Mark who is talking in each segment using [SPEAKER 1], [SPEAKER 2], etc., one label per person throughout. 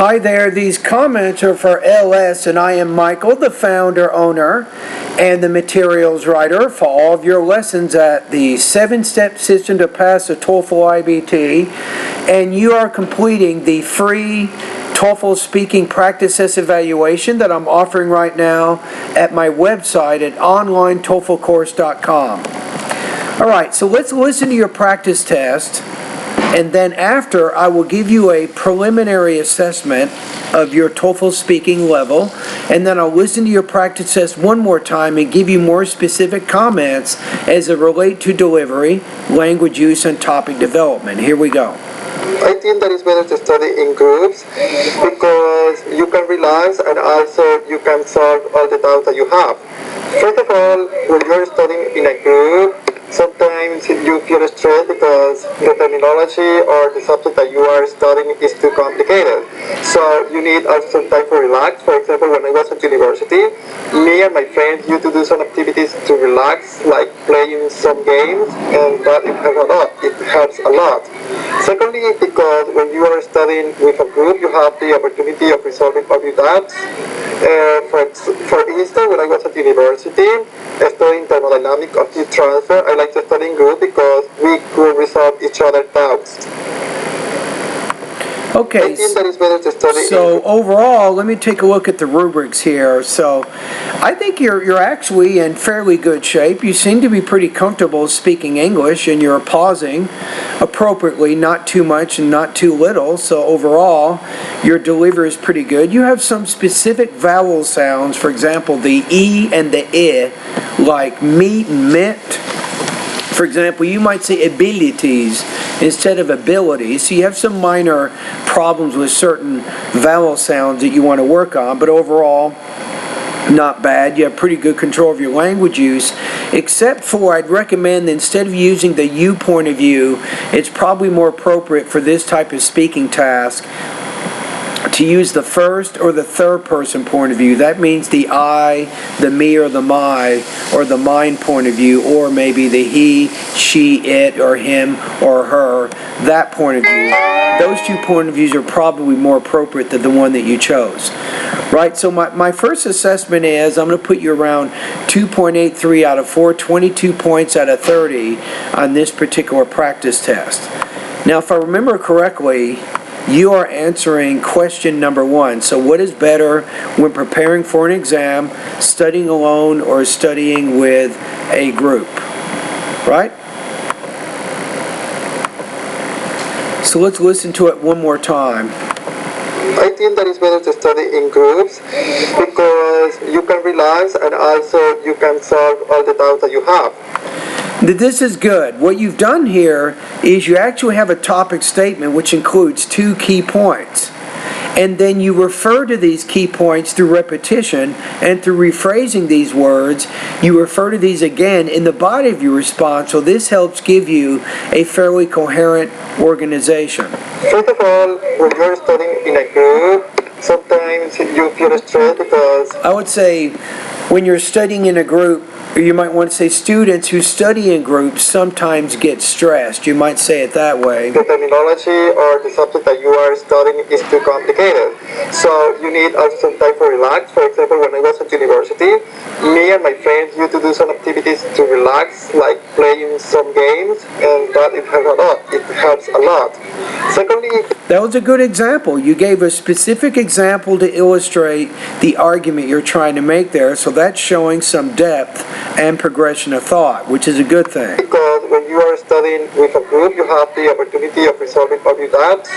[SPEAKER 1] Hi there, these comments are for LS, and I am Michael, the founder, owner, and the materials writer for all of your lessons at the 7-step system to pass the TOEFL IBT, and you are completing the free TOEFL speaking practice test evaluation that I'm offering right now at my website at onlinetoeflcourse.com. Alright, so let's listen to your practice test. And then after, I will give you a preliminary assessment of your TOEFL speaking level, and then I'll listen to your practice test one more time and give you more specific comments as it relate to delivery, language use, and topic development. Here we go.
[SPEAKER 2] I think that it's better to study in groups because you can relax and also you can solve all the doubts that you have. First of all, when you're studying in a group, sometimes you feel stressed because the terminology or the subject that you are studying is too complicated. So you need also some time to relax. For example, when I was at university, me and my friends used to do some activities to relax, like playing some games, and that it helps a lot. It helps a lot. Secondly, because when you are studying with a group, you have the opportunity of resolving all your doubts. For instance, when I was at university, studying thermodynamics of heat transfer, I like to study in group because we could resolve each other's doubts.
[SPEAKER 1] Okay,
[SPEAKER 2] I think that it's better to study
[SPEAKER 1] so overall, let me take a look at the rubrics here. So I think you're actually in fairly good shape. You seem to be pretty comfortable speaking English, and you're pausing appropriately, not too much and not too little. So overall, your delivery is pretty good. You have some specific vowel sounds, for example, the E and the I, like meat and mint. For example, you might say abilities instead of abilities. So you have some minor problems with certain vowel sounds that you want to work on, but overall, not bad. You have pretty good control of your language use, except for I'd recommend that instead of using the you point of view, it's probably more appropriate for this type of speaking task to use the first or the third person point of view. That means the I, the me, or the my, or the mine point of view, or maybe the he, she, it, or him, or her, that point of view. Those two point of views are probably more appropriate than the one that you chose. Right, so my first assessment is I'm going to put you around 2.83 out of 4, 22 points out of 30 on this particular practice test. Now, if I remember correctly, you are answering question number 1. So what is better when preparing for an exam, studying alone or studying with a group? Right? So let's listen to it one more time.
[SPEAKER 2] I think that it's better to study in groups because you can relax and also you can solve all the doubts that you have.
[SPEAKER 1] This is good. What you've done here is you actually have a topic statement which includes 2 key points. And then you refer to these key points through repetition, and through rephrasing these words, you refer to these again in the body of your response, so this helps give you a fairly coherent organization.
[SPEAKER 2] First of all, when you're studying in a group, sometimes you feel stressed because
[SPEAKER 1] I would say when you're studying in a group, or you might want to say students who study in groups sometimes get stressed. You might say it that way.
[SPEAKER 2] The terminology or the subject that you are studying is too complicated. So you need also some time to relax. For example, when I was at university, me and my friends used to do some activities to relax, like playing some games, and that it helps a lot. It helps a lot. Secondly,
[SPEAKER 1] that was a good example. You gave a specific example to illustrate the argument you're trying to make there, so that's showing some depth and progression of thought, which is a good thing.
[SPEAKER 2] Because when you are studying with a group, you have the opportunity of resolving all your doubts.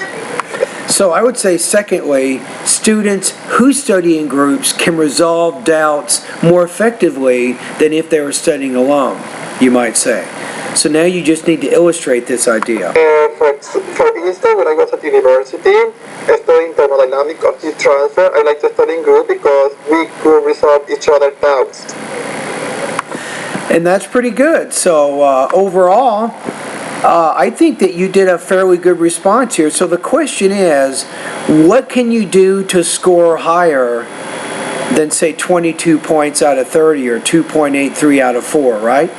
[SPEAKER 1] So I would say, secondly, students who study in groups can resolve doubts more effectively than if they were studying alone, you might say. So now you just need to illustrate this idea.
[SPEAKER 2] For instance, when I was at university, studying thermodynamics of heat transfer, I like to study in group because we could resolve each other's doubts.
[SPEAKER 1] And that's pretty good. So overall, I think that you did a fairly good response here. So the question is, what can you do to score higher than, say, 22 points out of 30 or 2.83 out of 4, right?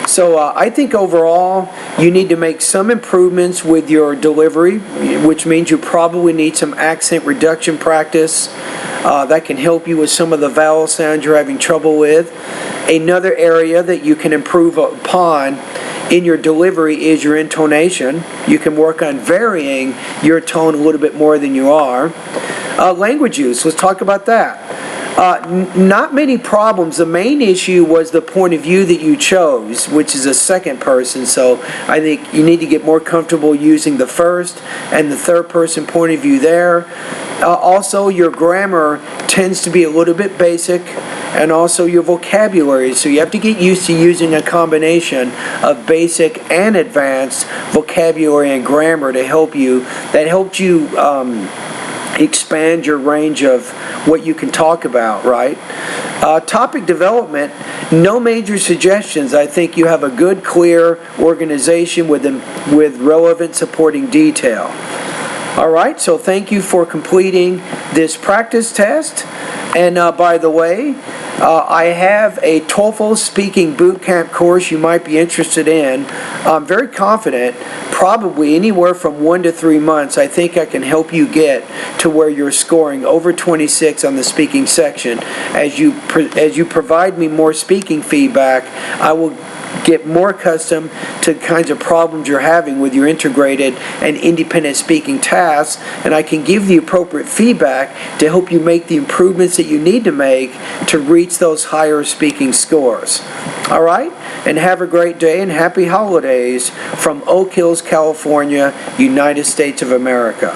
[SPEAKER 1] So I think overall you need to make some improvements with your delivery, which means you probably need some accent reduction practice. That can help you with some of the vowel sounds you're having trouble with. Another area that you can improve upon in your delivery is your intonation. You can work on varying your tone a little bit more than you are. Language use, let's talk about that. Not many problems. The main issue was the point of view that you chose, which is a second person. So I think you need to get more comfortable using the first and the third person point of view there. Also, your grammar tends to be a little bit basic, and also your vocabulary. So you have to get used to using a combination of basic and advanced vocabulary and grammar to help you. That helped you expand your range of what you can talk about, right? Topic development, no major suggestions. I think you have a good, clear organization with relevant supporting detail. All right, so thank you for completing this practice test. And by the way, I have a TOEFL speaking bootcamp course you might be interested in. I'm very confident, probably anywhere from 1 to 3 months, I think I can help you get to where you're scoring over 26 on the speaking section. As you provide me more speaking feedback, I will get more accustomed to the kinds of problems you're having with your integrated and independent speaking tasks, and I can give the appropriate feedback to help you make the improvements that you need to make to reach those higher speaking scores. All right? And have a great day and happy holidays from Oak Hills, California, United States of America.